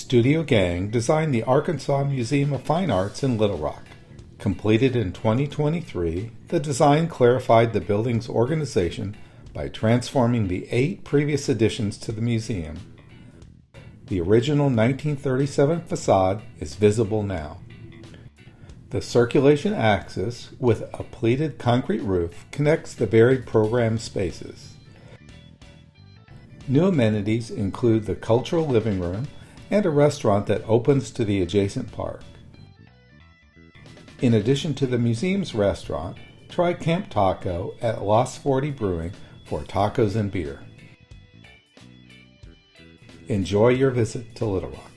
Studio Gang designed the Arkansas Museum of Fine Arts in Little Rock. Completed in 2023, the design clarified the building's organization by transforming the 8 previous additions to the museum. The original 1937 facade is visible now. The circulation axis, with a pleated concrete roof, connects the varied program spaces. New amenities include the cultural living room and a restaurant that opens to the adjacent park. In addition to the museum's restaurant, try Camp Taco at Lost 40 Brewing for tacos and beer. Enjoy your visit to Little Rock.